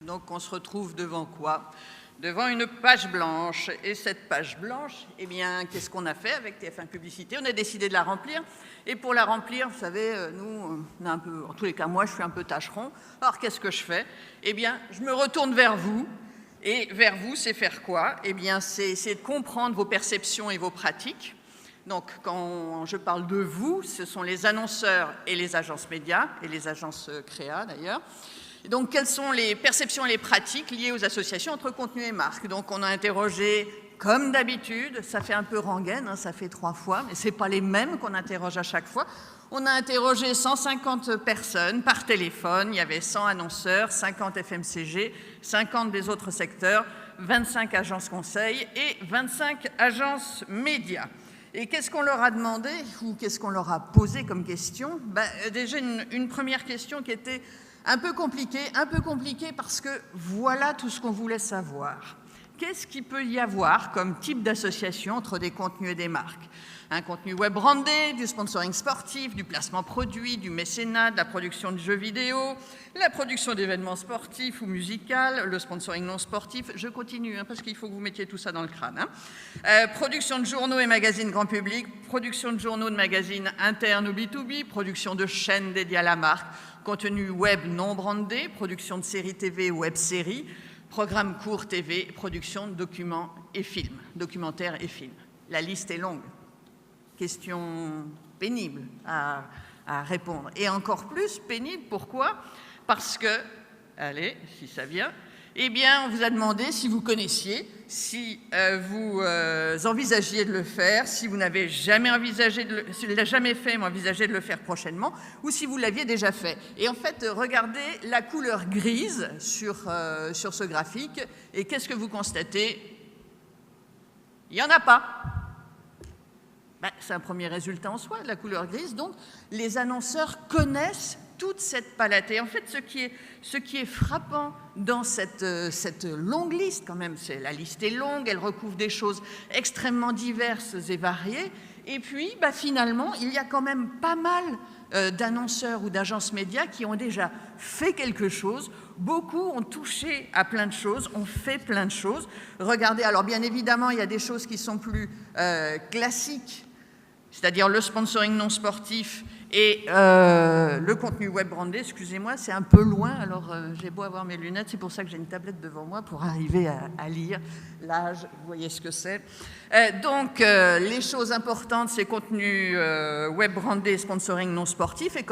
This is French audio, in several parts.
Donc on se retrouve devant quoi? Devant une page blanche. Et cette page blanche, eh bien, qu'est-ce qu'on a fait avec TF1 Publicité? On a décidé de la remplir. Et pour la remplir, vous savez, nous, on a un peu, en tous les cas, moi, je suis un peu tâcheron. Alors, qu'est-ce que je fais? Eh bien, je me retourne vers vous. Et vers vous, c'est faire quoi? Eh bien, c'est essayer de comprendre vos perceptions et vos pratiques. Donc, quand je parle de vous, ce sont les annonceurs et les agences médias, et les agences créa d'ailleurs. Donc, quelles sont les perceptions et les pratiques liées aux associations entre contenu et marque? Donc, on a interrogé, comme d'habitude, ça fait un peu rengaine, hein, ça fait 3 fois, mais ce n'est pas les mêmes qu'on interroge à chaque fois. On a interrogé 150 personnes par téléphone, il y avait 100 annonceurs, 50 FMCG, 50 des autres secteurs, 25 agences conseils et 25 agences médias. Et qu'est-ce qu'on leur a demandé ou qu'est-ce qu'on leur a posé comme question? Déjà une première question qui était un peu compliquée parce que voilà tout ce qu'on voulait savoir. Qu'est-ce qu'il peut y avoir comme type d'association entre des contenus et des marques? Un contenu web brandé, du sponsoring sportif, du placement produit, du mécénat, de la production de jeux vidéo, la production d'événements sportifs ou musicaux, le sponsoring non sportif. Je continue parce qu'il faut que vous mettiez tout ça dans le crâne. Production de journaux et magazines grand public, production de journaux de magazines internes ou B2B, production de chaînes dédiées à la marque, contenu web non brandé, production de séries TV ou web-séries, programme court TV, production de documents et films, documentaires et films. La liste est longue. Question pénible à répondre. Et encore plus pénible, pourquoi? Parce que, allez, si ça vient, eh bien, on vous a demandé si vous connaissiez, si vous envisagiez de le faire, si vous n'avez jamais envisagé de si vous ne l'avez jamais fait, mais envisagez de le faire prochainement, ou si vous l'aviez déjà fait. Et en fait, regardez la couleur grise sur ce graphique, et qu'est-ce que vous constatez? Il n'y en a pas. C'est un premier résultat en soi, la couleur grise. Donc, les annonceurs connaissent toute cette palette. Et en fait, ce qui est frappant dans cette longue liste, quand même, la liste est longue, elle recouvre des choses extrêmement diverses et variées. Et puis, finalement, il y a quand même pas mal d'annonceurs ou d'agences médias qui ont déjà fait quelque chose. Beaucoup ont touché à plein de choses, ont fait plein de choses. Regardez, alors bien évidemment, il y a des choses qui sont plus classiques, c'est-à-dire le sponsoring non sportif et le contenu web brandé. Excusez-moi, c'est un peu loin, alors j'ai beau avoir mes lunettes, c'est pour ça que j'ai une tablette devant moi pour arriver à lire l'âge, vous voyez ce que c'est. Donc, les choses importantes, c'est contenu web brandé, sponsoring non sportif, et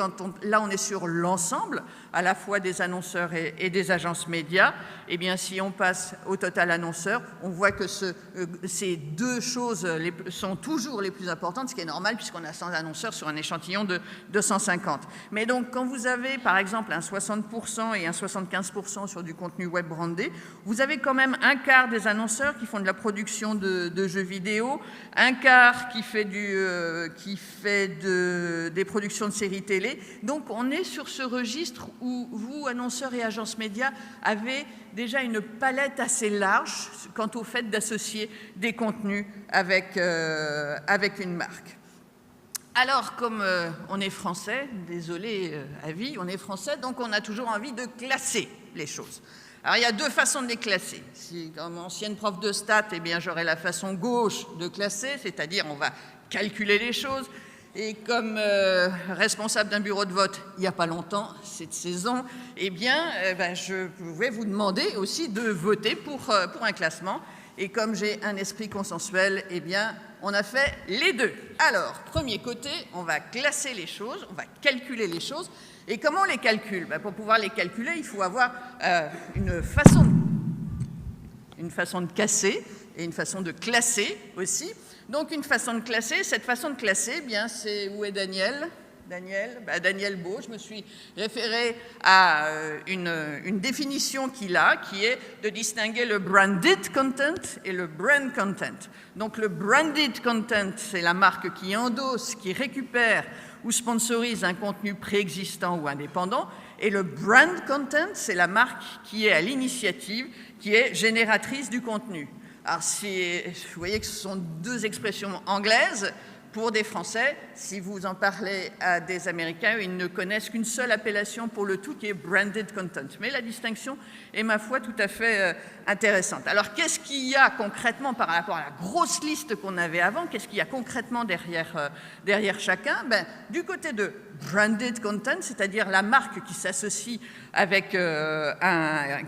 là on est sur l'ensemble, à la fois des annonceurs et des agences médias. Eh bien, si on passe au total annonceur, on voit que ces deux choses sont toujours les plus importantes, ce qui est normal puisqu'on a 100 annonceurs sur un échantillon de 250. Mais donc, quand vous avez, par exemple, un 60% et un 75% sur du contenu web brandé, vous avez quand même un quart des annonceurs qui font de la production de jeux vidéo, un quart qui fait des productions de séries télé. Donc, on est sur ce registre où vous, annonceurs et agences médias, avez déjà une palette assez large quant au fait d'associer des contenus avec une marque. Alors, comme on est français, désolé à vie, on est français, donc on a toujours envie de classer les choses. Alors, il y a deux façons de les classer. Si, comme ancienne prof de stats, eh bien, j'aurais la façon gauche de classer, c'est-à-dire on va calculer les choses. Et comme responsable d'un bureau de vote il n'y a pas longtemps, cette saison, eh bien, je pouvais vous demander aussi de voter pour un classement. Et comme j'ai un esprit consensuel, eh bien, on a fait les deux. Alors, premier côté, on va classer les choses, on va calculer les choses. Et comment on les calcule? Pour pouvoir les calculer, il faut avoir une façon de casser et une façon de classer aussi. Donc, une façon de classer, cette façon de classer, eh bien, c'est où est Daniel? Daniel Beau, je me suis référée à une définition qu'il a, qui est de distinguer le branded content et le brand content. Donc, le branded content, c'est la marque qui endosse, qui récupère ou sponsorise un contenu préexistant ou indépendant, et le brand content, c'est la marque qui est à l'initiative, qui est génératrice du contenu. Alors, vous voyez que ce sont deux expressions anglaises. pour des Français, si vous en parlez à des Américains, ils ne connaissent qu'une seule appellation pour le tout, qui est branded content. Mais la distinction est, ma foi, tout à fait intéressante. Alors, qu'est-ce qu'il y a concrètement par rapport à la grosse liste qu'on avait avant? Qu'est-ce qu'il y a concrètement derrière chacun? Du côté de branded content, c'est-à-dire la marque qui s'associe avec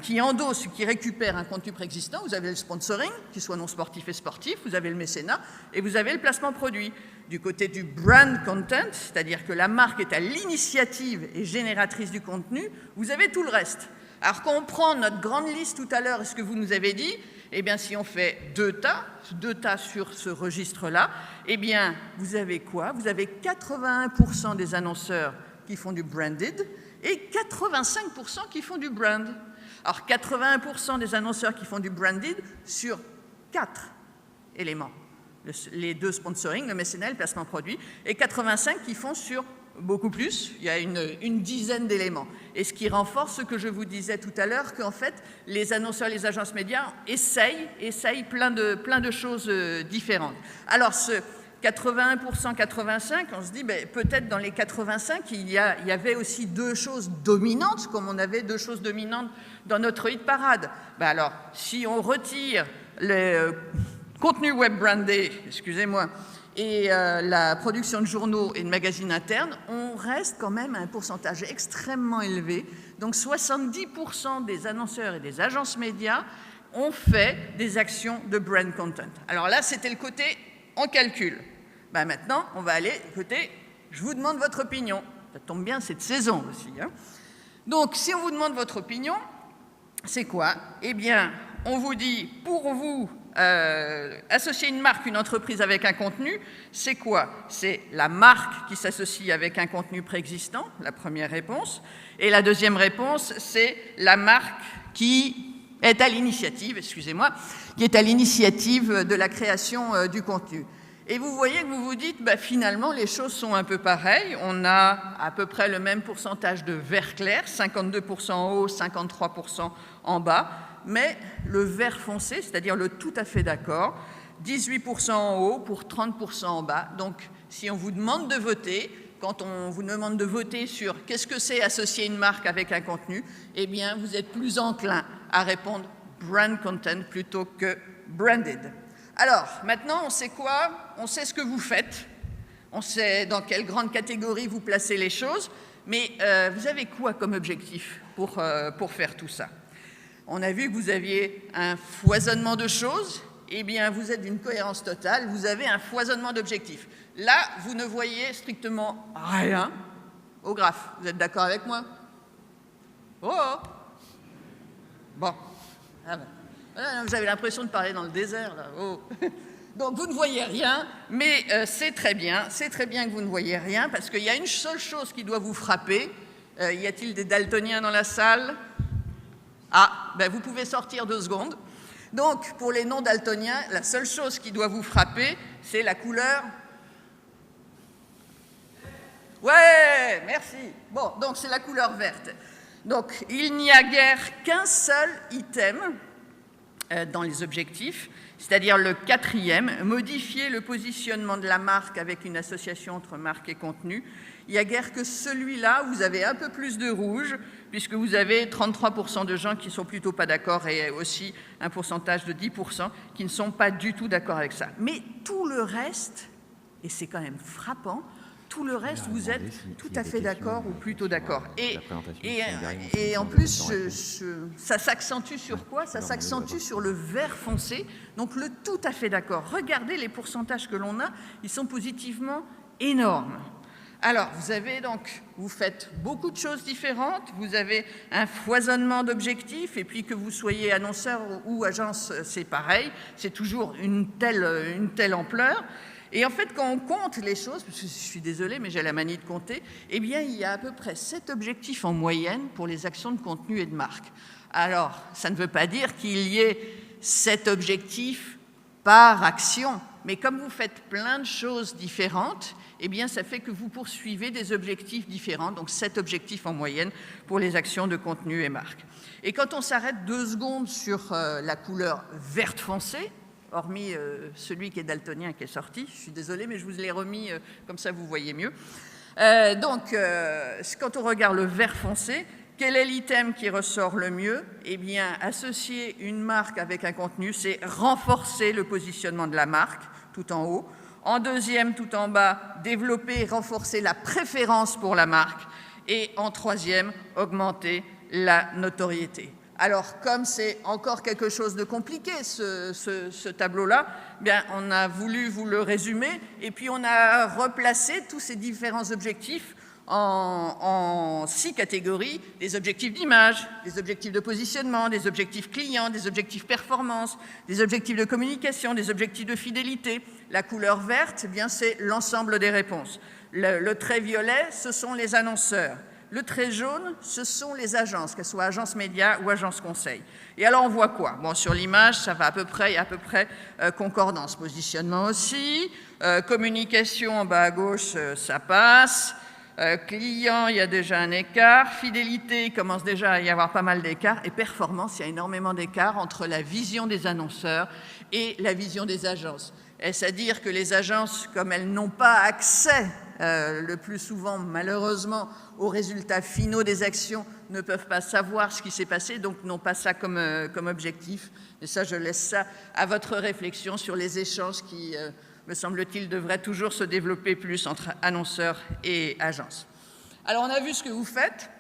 qui endosse, qui récupère un contenu préexistant, vous avez le sponsoring, qu'il soit non sportif et sportif, vous avez le mécénat et vous avez le placement produit. Du côté du brand content, c'est-à-dire que la marque est à l'initiative et génératrice du contenu, vous avez tout le reste. Alors quand on prend notre grande liste tout à l'heure, et ce que vous nous avez dit, eh bien si on fait deux tas sur ce registre-là, eh bien vous avez quoi? Vous avez 81% des annonceurs qui font du branded et 85% qui font du brand. Alors 81% des annonceurs qui font du branded sur 4 éléments. Les 2 sponsoring, le mécénat, le placement produit, et 85 qui font sur beaucoup plus, il y a une dizaine d'éléments. Et ce qui renforce ce que je vous disais tout à l'heure, qu'en fait, les annonceurs, les agences médias essayent plein de choses différentes. Alors, ce 81%, 85%, on se dit, peut-être dans les 85, il y avait aussi 2 choses dominantes, comme on avait 2 choses dominantes dans notre hit parade. Alors, si on retire les contenu web brandé, excusez-moi, et la production de journaux et de magazines internes, on reste quand même à un pourcentage extrêmement élevé. Donc 70% des annonceurs et des agences médias ont fait des actions de brand content. Alors là, c'était le côté en calcul. Maintenant, on va aller côté je vous demande votre opinion. Ça tombe bien, c'est de saison aussi. Donc, si on vous demande votre opinion, c'est quoi? Eh bien, on vous dit, pour vous, associer une marque, une entreprise avec un contenu, c'est quoi? C'est la marque qui s'associe avec un contenu préexistant, la première réponse. Et la deuxième réponse, c'est la marque qui est à l'initiative, excusez-moi, qui est à l'initiative de la création du contenu. Et vous voyez que vous vous dites, finalement, les choses sont un peu pareilles. On a à peu près le même pourcentage de vert clair, 52% en haut, 53% en bas. Mais le vert foncé, c'est-à-dire le tout à fait d'accord, 18% en haut pour 30% en bas. Donc, si on vous demande de voter, quand on vous demande de voter sur qu'est-ce que c'est associer une marque avec un contenu, eh bien, vous êtes plus enclin à répondre brand content plutôt que branded. Alors, maintenant, on sait quoi? On sait ce que vous faites. On sait dans quelle grande catégorie vous placez les choses. Mais vous avez quoi comme objectif pour faire tout ça? On a vu que vous aviez un foisonnement de choses. Eh bien, vous êtes d'une cohérence totale. Vous avez un foisonnement d'objectifs. Là, vous ne voyez strictement rien au graphe. Vous êtes d'accord avec moi? Oh! Bon. Vous avez l'impression de parler dans le désert, là. Oh. Donc, vous ne voyez rien, mais c'est très bien que vous ne voyez rien, parce qu'il y a une seule chose qui doit vous frapper. Y a-t-il des daltoniens dans la salle? Ah, vous pouvez sortir 2 secondes. Donc, pour les non-daltoniens, la seule chose qui doit vous frapper, c'est la couleur. Ouais, merci. Bon, donc c'est la couleur verte. Donc, il n'y a guère qu'un seul item dans les objectifs, c'est-à-dire le 4e, modifier le positionnement de la marque avec une association entre marque et contenu. Il n'y a guère que celui-là, vous avez un peu plus de rouge, puisque vous avez 33% de gens qui ne sont plutôt pas d'accord et aussi un pourcentage de 10% qui ne sont pas du tout d'accord avec ça. Mais tout le reste, et c'est quand même frappant, tout le reste, vous êtes tout à fait d'accord ou plutôt d'accord. Et en plus, ça s'accentue sur quoi? Ça s'accentue sur le vert foncé, donc le tout à fait d'accord. Regardez les pourcentages que l'on a, ils sont positivement énormes. Alors, vous faites beaucoup de choses différentes, vous avez un foisonnement d'objectifs, et puis que vous soyez annonceur ou agence, c'est pareil, c'est toujours une telle ampleur. Et en fait, quand on compte les choses, parce que je suis désolée, mais j'ai la manie de compter, eh bien, il y a à peu près 7 objectifs en moyenne pour les actions de contenu et de marque. Alors, ça ne veut pas dire qu'il y ait 7 objectifs par action, mais comme vous faites plein de choses différentes, eh bien, ça fait que vous poursuivez des objectifs différents, donc 7 objectifs en moyenne pour les actions de contenu et marque. Et quand on s'arrête 2 secondes sur la couleur verte foncée, hormis celui qui est daltonien qui est sorti. Je suis désolée, mais je vous l'ai remis, comme ça vous voyez mieux. Donc, quand on regarde le vert foncé, quel est l'item qui ressort le mieux? Eh bien, associer une marque avec un contenu, c'est renforcer le positionnement de la marque, tout en haut. En deuxième, tout en bas, développer et renforcer la préférence pour la marque. Et en troisième, augmenter la notoriété. Alors, comme c'est encore quelque chose de compliqué, ce tableau-là, bien, on a voulu vous le résumer et puis on a replacé tous ces différents objectifs en 6 catégories: des objectifs d'image, des objectifs de positionnement, des objectifs clients, des objectifs performance, des objectifs de communication, des objectifs de fidélité. La couleur verte, eh bien, c'est l'ensemble des réponses. Le trait violet, ce sont les annonceurs. Le trait jaune, ce sont les agences, qu'elles soient agences médias ou agences conseil. Et alors, on voit quoi? Bon, sur l'image, ça va à peu près concordance. Positionnement aussi. Communication, en bas à gauche, ça passe. Client, il y a déjà un écart. Fidélité, il commence déjà à y avoir pas mal d'écarts. Et performance, il y a énormément d'écarts entre la vision des annonceurs et la vision des agences. Est-ce à dire que les agences, comme elles n'ont pas accès le plus souvent, malheureusement, aux résultats finaux des actions, ne peuvent pas savoir ce qui s'est passé, donc n'ont pas ça comme objectif. Et ça, je laisse ça à votre réflexion sur les échanges qui, me semble-t-il, devraient toujours se développer plus entre annonceurs et agences. Alors, on a vu ce que vous faites,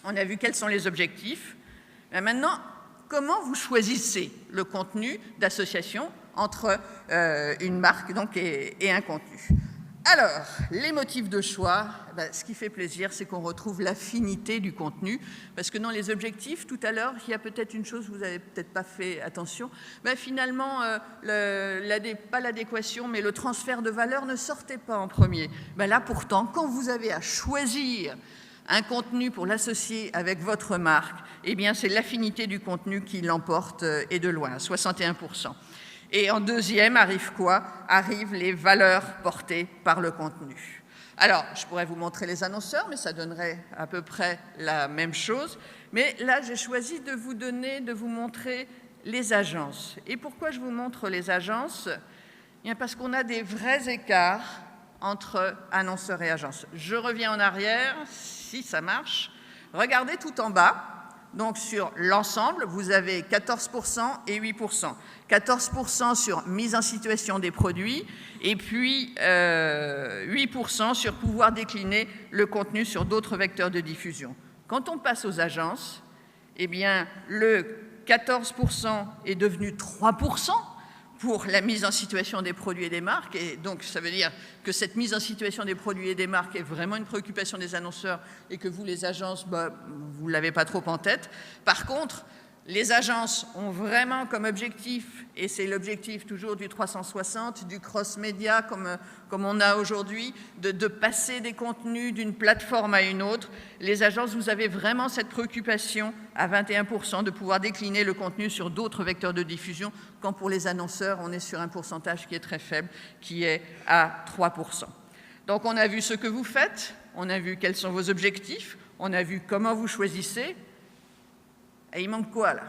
on a vu quels sont les objectifs. Mais maintenant, comment vous choisissez le contenu d'association entre une marque donc, et un contenu? Alors, les motifs de choix, ce qui fait plaisir, c'est qu'on retrouve l'affinité du contenu, parce que dans les objectifs, tout à l'heure, il y a peut-être une chose, vous n'avez peut-être pas fait attention, finalement, pas l'adéquation, mais le transfert de valeur ne sortait pas en premier. Là, pourtant, quand vous avez à choisir un contenu pour l'associer avec votre marque, eh bien, c'est l'affinité du contenu qui l'emporte, et de loin, 61%. Et en deuxième, arrive quoi? Arrivent les valeurs portées par le contenu. Alors, je pourrais vous montrer les annonceurs, mais ça donnerait à peu près la même chose. Mais là, j'ai choisi de vous montrer les agences. Et pourquoi je vous montre les agences? Bien, parce qu'on a des vrais écarts entre annonceurs et agences. Je reviens en arrière, si ça marche. Regardez tout en bas. Donc, sur l'ensemble, vous avez 14% et 8%. 14% sur mise en situation des produits et puis 8% sur pouvoir décliner le contenu sur d'autres vecteurs de diffusion. Quand on passe aux agences, eh bien, le 14% est devenu 3% pour la mise en situation des produits et des marques. Et donc, ça veut dire que cette mise en situation des produits et des marques est vraiment une préoccupation des annonceurs et que vous, les agences, vous ne l'avez pas trop en tête. Par contre, les agences ont vraiment comme objectif, et c'est l'objectif toujours du 360, du cross-média comme on a aujourd'hui, de passer des contenus d'une plateforme à une autre. Les agences, vous avez vraiment cette préoccupation à 21% de pouvoir décliner le contenu sur d'autres vecteurs de diffusion, quand pour les annonceurs, on est sur un pourcentage qui est très faible, qui est à 3%. Donc on a vu ce que vous faites, on a vu quels sont vos objectifs, on a vu comment vous choisissez. Et il manque quoi, là?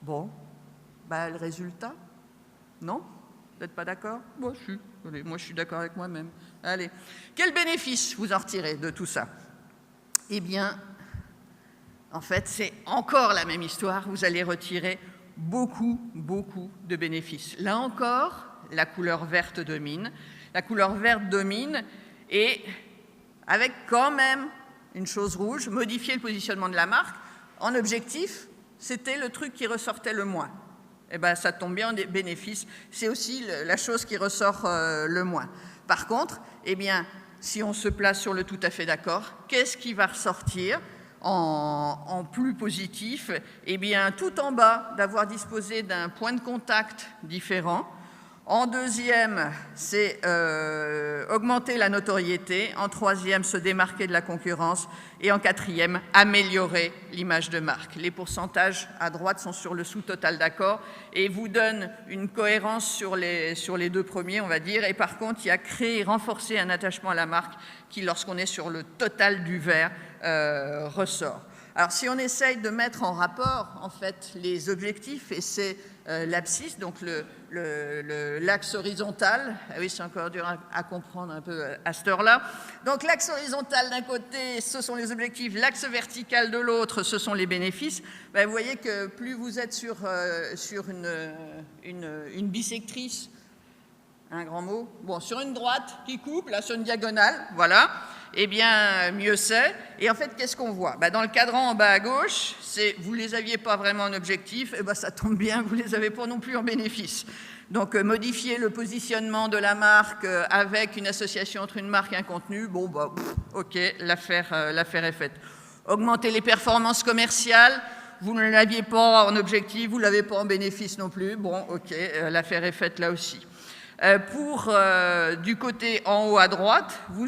Bon, le résultat? Non? Vous n'êtes pas d'accord? Moi, je suis d'accord avec moi-même. Allez, quel bénéfice vous en retirez de tout ça? Eh bien, en fait, c'est encore la même histoire. Vous allez retirer beaucoup de bénéfices. Là encore, la couleur verte domine. La couleur verte domine et avec quand même une chose rouge, modifier le positionnement de la marque. En objectif, c'était le truc qui ressortait le moins. Eh bien, ça tombe bien, en bénéfice, c'est aussi la chose qui ressort le moins. Par contre, eh bien, si on se place sur le tout à fait d'accord, qu'est-ce qui va ressortir en plus positif? Eh bien, tout en bas, d'avoir disposé d'un point de contact différent. En deuxième, c'est augmenter la notoriété. En troisième, se démarquer de la concurrence. Et en quatrième, améliorer l'image de marque. Les pourcentages à droite sont sur le sous-total d'accord et vous donnent une cohérence sur les deux premiers, on va dire. Et par contre, il y a créer et renforcer un attachement à la marque qui, lorsqu'on est sur le total du vert, ressort. Alors, si on essaye de mettre en rapport, en fait, les objectifs, et c'est l'abscisse, donc l'axe horizontal, ah oui, c'est encore dur à comprendre un peu à cette heure-là. Donc, l'axe horizontal d'un côté, ce sont les objectifs, l'axe vertical de l'autre, ce sont les bénéfices. Ben, vous voyez que plus vous êtes sur une bisectrice, un grand mot, bon, sur une droite qui coupe, là, sur une diagonale, voilà, eh bien, mieux c'est. Et en fait, qu'est-ce qu'on voit? Dans le cadran en bas à gauche, vous ne les aviez pas vraiment en objectif, et ça tombe bien, vous ne les avez pas non plus en bénéfice. Donc, modifier le positionnement de la marque avec une association entre une marque et un contenu, bon, ok, l'affaire est faite. Augmenter les performances commerciales, vous ne l'aviez pas en objectif, vous ne l'avez pas en bénéfice non plus, bon, ok, l'affaire est faite là aussi. Du côté en haut à droite, vous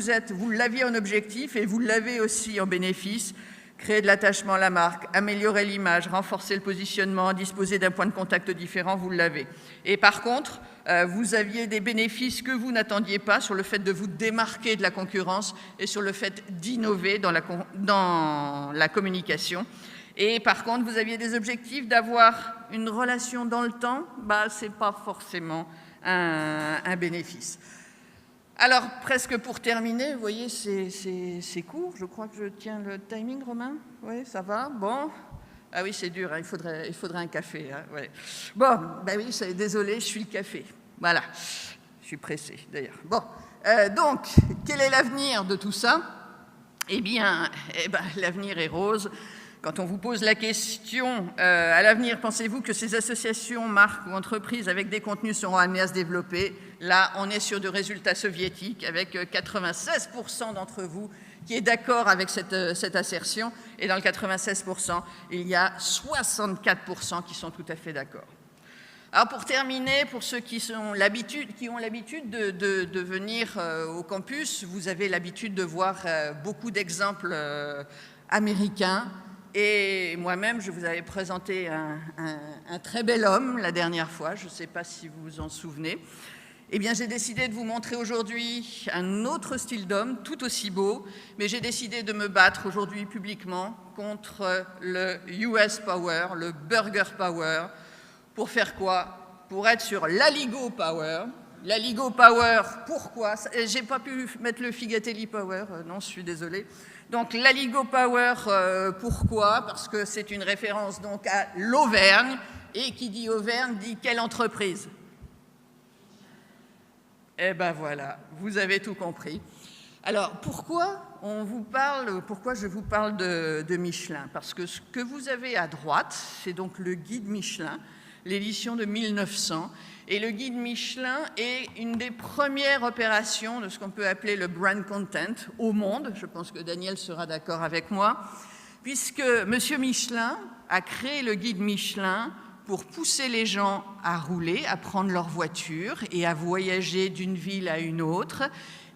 l'aviez en objectif et vous l'avez aussi en bénéfice. Créer de l'attachement à la marque, améliorer l'image, renforcer le positionnement, disposer d'un point de contact différent, vous l'avez. Et par contre, vous aviez des bénéfices que vous n'attendiez pas sur le fait de vous démarquer de la concurrence et sur le fait d'innover dans la communication. Et par contre, vous aviez des objectifs d'avoir une relation dans le temps, ce n'est pas forcément un bénéfice. Alors, presque pour terminer, vous voyez, c'est court. Je crois que je tiens le timing, Romain. Oui, ça va. Bon. Ah oui, c'est dur, hein, il faudrait un café. Hein, ouais. Bon, oui, désolé, je suis le café. Voilà. Je suis pressé, d'ailleurs. Bon. Donc, quel est l'avenir de tout ça? Eh bien, l'avenir est rose. Quand on vous pose la question, à l'avenir, pensez-vous que ces associations, marques ou entreprises avec des contenus seront amenées à se développer? Là, on est sur des résultats soviétiques, avec 96% d'entre vous qui est d'accord avec cette assertion. Et dans le 96%, il y a 64% qui sont tout à fait d'accord. Alors pour terminer, pour ceux qui ont l'habitude de venir au campus, vous avez l'habitude de voir beaucoup d'exemples américains. Et moi-même, je vous avais présenté un très bel homme la dernière fois, je ne sais pas si vous vous en souvenez. Eh bien, j'ai décidé de vous montrer aujourd'hui un autre style d'homme, tout aussi beau, mais j'ai décidé de me battre aujourd'hui publiquement contre le US Power, le Burger Power. Pour faire quoi? Pour être sur l'Aligo Power. L'Aligo Power, pourquoi? J'ai pas pu mettre le Figatelli Power, non, je suis désolée. Donc l'Aligo Power, pourquoi? Parce que c'est une référence donc à l'Auvergne, et qui dit Auvergne dit quelle entreprise? Eh ben voilà, vous avez tout compris. Alors pourquoi je vous parle de Michelin? Parce que ce que vous avez à droite, c'est donc le guide Michelin, l'édition de 1900. Et le guide Michelin est une des premières opérations de ce qu'on peut appeler le brand content au monde. Je pense que Daniel sera d'accord avec moi, puisque M. Michelin a créé le guide Michelin pour pousser les gens à rouler, à prendre leur voiture et à voyager d'une ville à une autre.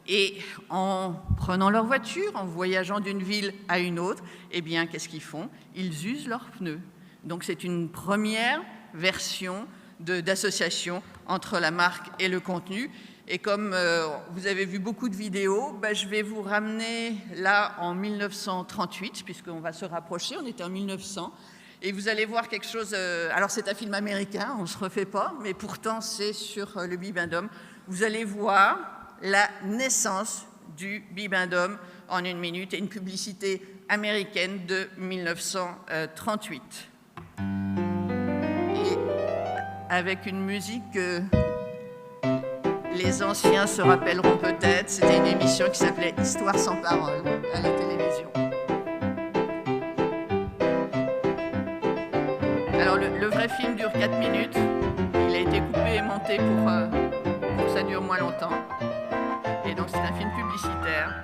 Et en prenant leur voiture, en voyageant d'une ville à une autre, eh bien, qu'est-ce qu'ils font? Ils usent leurs pneus. Donc c'est une première version d'association entre la marque et le contenu. Et comme vous avez vu beaucoup de vidéos, je vais vous ramener là en 1938, puisqu'on va se rapprocher, on était en 1900, et vous allez voir quelque chose, alors c'est un film américain, on ne se refait pas, mais pourtant c'est sur le Bibendum. Vous allez voir la naissance du Bibendum en 1 minute, et une publicité américaine de 1938. Avec une musique que les anciens se rappelleront peut-être. C'était une émission qui s'appelait Histoire sans parole à la télévision. Alors le vrai film dure 4 minutes. Il a été coupé et monté pour que ça dure moins longtemps. Et donc c'est un film publicitaire.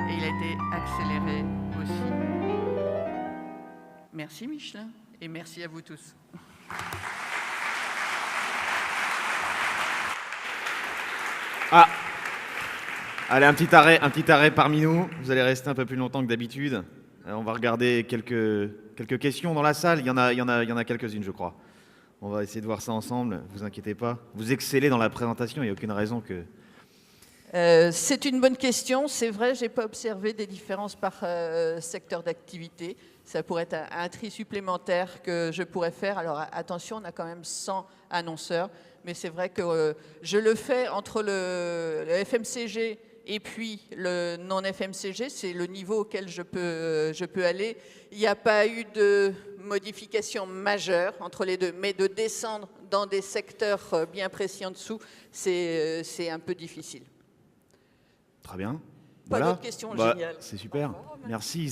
Et il a été accéléré aussi. Merci Michelin et merci à vous tous. Ah, allez, un petit arrêt parmi nous. Vous allez rester un peu plus longtemps que d'habitude. On va regarder quelques questions dans la salle. Il y en a quelques-unes, je crois. On va essayer de voir ça ensemble. Vous inquiétez pas. Vous excellez dans la présentation. Il n'y a aucune raison C'est une bonne question. C'est vrai, je n'ai pas observé des différences par secteur d'activité. Ça pourrait être un tri supplémentaire que je pourrais faire. Alors attention, on a quand même 100 annonceurs, mais c'est vrai que je le fais entre le FMCG et puis le non-FMCG. C'est le niveau auquel je peux aller. Il n'y a pas eu de modification majeure entre les deux, mais de descendre dans des secteurs bien précis en dessous, c'est un peu difficile. Très bien. Pas d'autres questions, génial. C'est super. Merci.